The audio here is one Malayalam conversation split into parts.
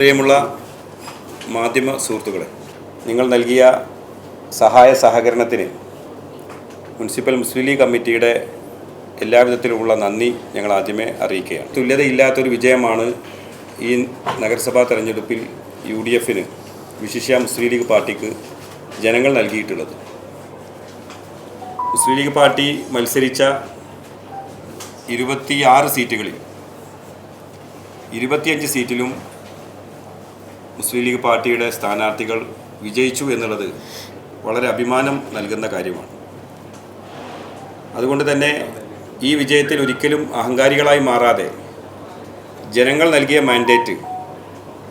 പ്രിയമുള്ള മാധ്യമ സുഹൃത്തുക്കളെ, നിങ്ങൾ നൽകിയ സഹായ സഹകരണത്തിന് മുനിസിപ്പൽ മുസ്ലിം ലീഗ് കമ്മിറ്റിയുടെ എല്ലാവിധത്തിലുമുള്ള നന്ദി ഞങ്ങൾ ആദ്യമേ അറിയിക്കുകയാണ്. തുല്യതയില്ലാത്തൊരു വിജയമാണ് ഈ നഗരസഭാ തെരഞ്ഞെടുപ്പിൽ UDFന് വിശിഷ്യ മുസ്ലിം ലീഗ് പാർട്ടിക്ക് ജനങ്ങൾ നൽകിയിട്ടുള്ളത്. മുസ്ലിം ലീഗ് പാർട്ടി മത്സരിച്ച 26 സീറ്റുകളിൽ 25 സീറ്റിലും മുസ്ലിം ലീഗ് പാർട്ടിയുടെ സ്ഥാനാർത്ഥികൾ വിജയിച്ചു എന്നുള്ളത് വളരെ അഭിമാനം നൽകുന്ന കാര്യമാണ്. അതുകൊണ്ട് തന്നെ ഈ വിജയത്തിൽ ഒരിക്കലും അഹങ്കാരികളായി മാറാതെ ജനങ്ങൾ നൽകിയ മാൻഡേറ്റ്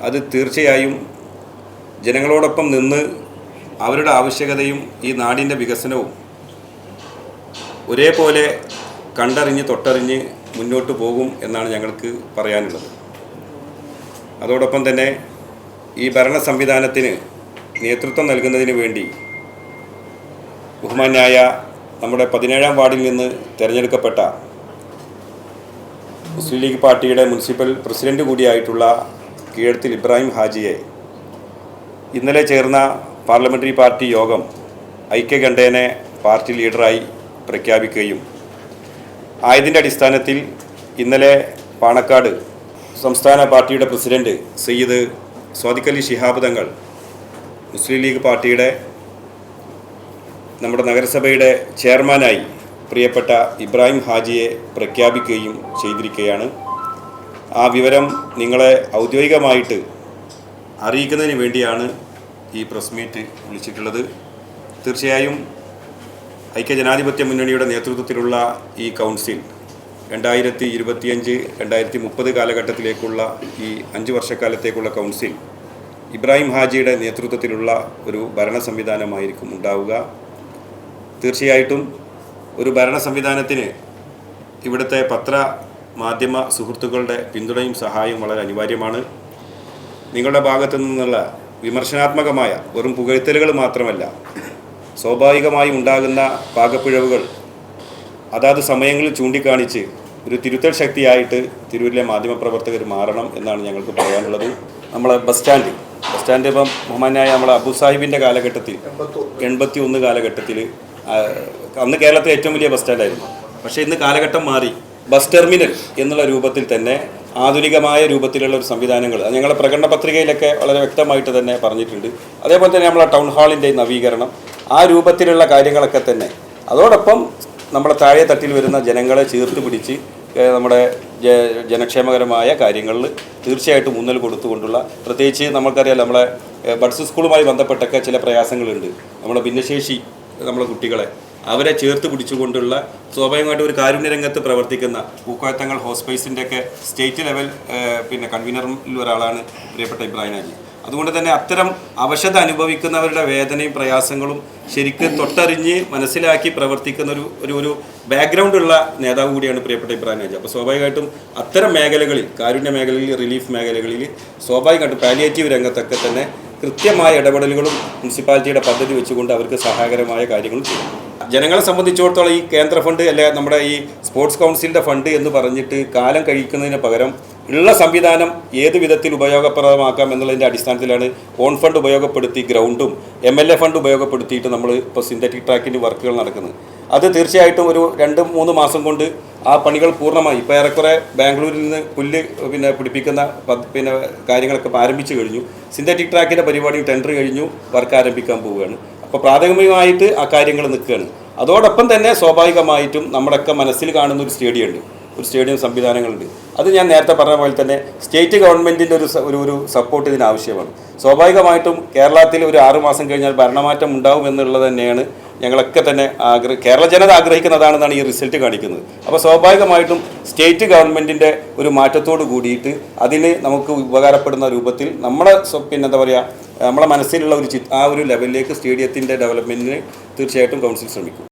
അത് തീർച്ചയായും ജനങ്ങളോടൊപ്പം നിന്ന് അവരുടെ ആവശ്യകതയും ഈ നാടിൻ്റെ വികസനവും ഒരേപോലെ കണ്ടറിഞ്ഞ് തൊട്ടറിഞ്ഞ് മുന്നോട്ട് പോകും എന്നാണ് ഞങ്ങൾക്ക് പറയാനുള്ളത്. അതോടൊപ്പം തന്നെ ഈ ഭരണ സംവിധാനത്തിന് നേതൃത്വം നൽകുന്നതിന് വേണ്ടി ബഹുമാന്യായ നമ്മുടെ 17-ാം വാർഡിൽ നിന്ന് തിരഞ്ഞെടുക്കപ്പെട്ട മുസ്ലിം ലീഗ് പാർട്ടിയുടെ മുനിസിപ്പൽ പ്രസിഡന്റ് കൂടിയായിട്ടുള്ള കീഴത്തിൽ ഇബ്രാഹിം ഹാജിയെ ഇന്നലെ ചേർന്ന പാർലമെൻ്ററി പാർട്ടി യോഗം ഐക്യകണ്ഠേന പാർട്ടി ലീഡറായി പ്രഖ്യാപിക്കുകയും ആയതിൻ്റെ അടിസ്ഥാനത്തിൽ ഇന്നലെ പാണക്കാട് സംസ്ഥാന പാർട്ടിയുടെ പ്രസിഡന്റ് സയ്യിദ് സ്വാദിഖ് അലി ശിഹാബ് തങ്ങൾ മുസ്ലിം ലീഗ് പാർട്ടിയുടെ നമ്മുടെ നഗരസഭയുടെ ചെയർമാനായി പ്രിയപ്പെട്ട ഇബ്രാഹിം ഹാജിയെ പ്രഖ്യാപിക്കുകയും ചെയ്തിരിക്കുകയാണ്. ആ വിവരം നിങ്ങളെ ഔദ്യോഗികമായിട്ട് അറിയിക്കുന്നതിന് വേണ്ടിയാണ് ഈ പ്രസ് മീറ്റ് വിളിച്ചിട്ടുള്ളത്. തീർച്ചയായും ഐക്യജനാധിപത്യ മുന്നണിയുടെ നേതൃത്വത്തിലുള്ള ഈ കൗൺസിൽ 2025-2030 കാലഘട്ടത്തിലേക്കുള്ള ഈ 5 വർഷക്കാലത്തേക്കുള്ള കൗൺസിൽ ഇബ്രാഹിം ഹാജിയുടെ നേതൃത്വത്തിലുള്ള ഒരു ഭരണ സംവിധാനമായിരിക്കും ഉണ്ടാവുക. തീർച്ചയായിട്ടും ഒരു ഭരണ സംവിധാനത്തിന് ഇവിടുത്തെ മാധ്യമ സുഹൃത്തുക്കളുടെ പിന്തുണയും സഹായവും വളരെ അനിവാര്യമാണ്. നിങ്ങളുടെ ഭാഗത്തു നിന്നുള്ള വിമർശനാത്മകമായ വെറും പുകഴ്ത്തലുകൾ മാത്രമല്ല, സ്വാഭാവികമായി ഉണ്ടാകുന്ന പാകപ്പിഴവുകൾ അതാത് സമയങ്ങളിൽ ചൂണ്ടിക്കാണിച്ച് ഒരു തിരുത്തൽ ശക്തിയായിട്ട് തിരൂരിലെ മാധ്യമപ്രവർത്തകർ മാറണം എന്നാണ് ഞങ്ങൾക്ക് പറയാനുള്ളത്. നമ്മളെ ബസ് സ്റ്റാൻഡ് ഇപ്പം ബഹുമാനായ നമ്മളെ അബു സാഹിബിൻ്റെ കാലഘട്ടത്തിൽ 81 കാലഘട്ടത്തിൽ അന്ന് കേരളത്തിലെ ഏറ്റവും വലിയ ബസ് സ്റ്റാൻഡായിരുന്നു. പക്ഷേ ഇന്ന് കാലഘട്ടം മാറി ബസ് ടെർമിനൽ എന്നുള്ള രൂപത്തിൽ തന്നെ ആധുനികമായ രൂപത്തിലുള്ള ഒരു സംവിധാനങ്ങൾ ഞങ്ങളുടെ പ്രകടന പത്രികയിലൊക്കെ വളരെ വ്യക്തമായിട്ട് തന്നെ പറഞ്ഞിട്ടുണ്ട്. അതേപോലെ തന്നെ നമ്മളെ ടൗൺ ഹാളിൻ്റെ നവീകരണം, ആ രൂപത്തിലുള്ള കാര്യങ്ങളൊക്കെ തന്നെ അതോടൊപ്പം നമ്മളെ താഴെ തട്ടിൽ വരുന്ന ജനങ്ങളെ ചേർത്ത് പിടിച്ച് നമ്മുടെ ജനക്ഷേമകരമായ കാര്യങ്ങളിൽ തീർച്ചയായിട്ടും ഊന്നൽ കൊടുത്തുകൊണ്ടുള്ള, പ്രത്യേകിച്ച് നമുക്കറിയാം നമ്മളെ ബഡ്സ് സ്കൂളുമായി ബന്ധപ്പെട്ടൊക്കെ ചില പ്രയാസങ്ങളുണ്ട്. നമ്മുടെ ഭിന്നശേഷി നമ്മളെ കുട്ടികളെ അവരെ ചേർത്ത് പിടിച്ചുകൊണ്ടുള്ള സ്വാഭാവികമായിട്ട് ഒരു കാരുണ്യ രംഗത്ത് പ്രവർത്തിക്കുന്ന പൂക്കോയത്തങ്ങൾ ഹോസ്പൈസിൻ്റെയൊക്കെ സ്റ്റേറ്റ് ലെവൽ കൺവീനറിൽ ഒരാളാണ് പ്രിയപ്പെട്ട ഇബ്രാഹിം ഹാജി. അതുകൊണ്ട് തന്നെ അത്തരം അവശത അനുഭവിക്കുന്നവരുടെ വേദനയും പ്രയാസങ്ങളും ശരിക്കും തൊട്ടറിഞ്ഞ് മനസ്സിലാക്കി പ്രവർത്തിക്കുന്ന ഒരു ബാക്ക്ഗ്രൗണ്ടുള്ള നേതാവ് കൂടിയാണ് പ്രിയപ്പെട്ട ഇബ്രാഹിം ഹാജി. അപ്പോൾ സ്വാഭാവികമായിട്ടും അത്തരം മേഖലകളിൽ, കാരുണ്യ മേഖലയിൽ, റിലീഫ് മേഖലകളിൽ സ്വാഭാവികമായിട്ടും പാലിയേറ്റീവ് രംഗത്തൊക്കെ തന്നെ കൃത്യമായ ഇടപെടലുകളും മുനിസിപ്പാലിറ്റിയുടെ പദ്ധതി വെച്ചുകൊണ്ട് അവർക്ക് സഹായകരമായ കാര്യങ്ങളും ചെയ്യും. ജനങ്ങളെ സംബന്ധിച്ചിടത്തോളം ഈ കേന്ദ്ര ഫണ്ട് അല്ലെ നമ്മുടെ ഈ സ്പോർട്സ് കൗൺസിലിൻ്റെ ഫണ്ട് എന്ന് പറഞ്ഞിട്ട് കാലം കഴിക്കുന്നതിന് പകരം ഉള്ള സംവിധാനം ഏത് വിധത്തിൽ ഉപയോഗപ്രദമാക്കാം എന്നുള്ളതിൻ്റെ അടിസ്ഥാനത്തിലാണ് ഓൺ ഫണ്ട് ഉപയോഗപ്പെടുത്തി ഗ്രൗണ്ടും MLA ഫണ്ട് ഉപയോഗപ്പെടുത്തിയിട്ട് നമ്മൾ ഇപ്പോൾ സിന്തറ്റിക് ട്രാക്കിൻ്റെ വർക്കുകൾ നടക്കുന്നത്. അത് തീർച്ചയായിട്ടും ഒരു 2-3 മാസം കൊണ്ട് ആ പണികൾ പൂർണ്ണമായി ഇപ്പോൾ ഏറെക്കുറെ ബാംഗ്ലൂരിൽ നിന്ന് പുല്ല് പിടിപ്പിക്കുന്ന കാര്യങ്ങളൊക്കെ ആരംഭിച്ചു കഴിഞ്ഞു. സിന്തറ്റിക് ട്രാക്കിൻ്റെ പരിപാടി ടെൻഡർ കഴിഞ്ഞു, വർക്ക് ആരംഭിക്കാൻ പോവുകയാണ്. അപ്പോൾ പ്രാഥമികമായിട്ട് ആ കാര്യങ്ങൾ നിൽക്കുകയാണ്. അതോടൊപ്പം തന്നെ സ്വാഭാവികമായിട്ടും നമ്മുടെയൊക്കെ മനസ്സിൽ കാണുന്ന ഒരു സ്റ്റേഡിയം സംവിധാനങ്ങളുണ്ട്. അത് ഞാൻ നേരത്തെ പറഞ്ഞ പോലെ തന്നെ സ്റ്റേറ്റ് ഗവൺമെൻറ്റിൻ്റെ ഒരു സപ്പോർട്ട് ഇതിന് ആവശ്യമാണ്. സ്വാഭാവികമായിട്ടും കേരളത്തിൽ ഒരു 6 മാസം കഴിഞ്ഞാൽ ഭരണമാറ്റം ഉണ്ടാവും എന്നുള്ളത് തന്നെയാണ് ഞങ്ങളൊക്കെ തന്നെ കേരള ജനത ആഗ്രഹിക്കുന്നതാണെന്നാണ് ഈ റിസൾട്ട് കാണിക്കുന്നത്. അപ്പോൾ സ്വാഭാവികമായിട്ടും സ്റ്റേറ്റ് ഗവൺമെൻറ്റിൻ്റെ ഒരു മാറ്റത്തോട് കൂടിയിട്ട് അതിന് നമുക്ക് ഉപകാരപ്പെടുന്ന രൂപത്തിൽ നമ്മളെ എന്താ പറയുക, നമ്മളെ മനസ്സിലുള്ള ആ ഒരു ലെവലിലേക്ക് സ്റ്റേഡിയത്തിൻ്റെ ഡെവലപ്മെൻറ്റിന് തീർച്ചയായിട്ടും കൗൺസിൽ ശ്രമിക്കും.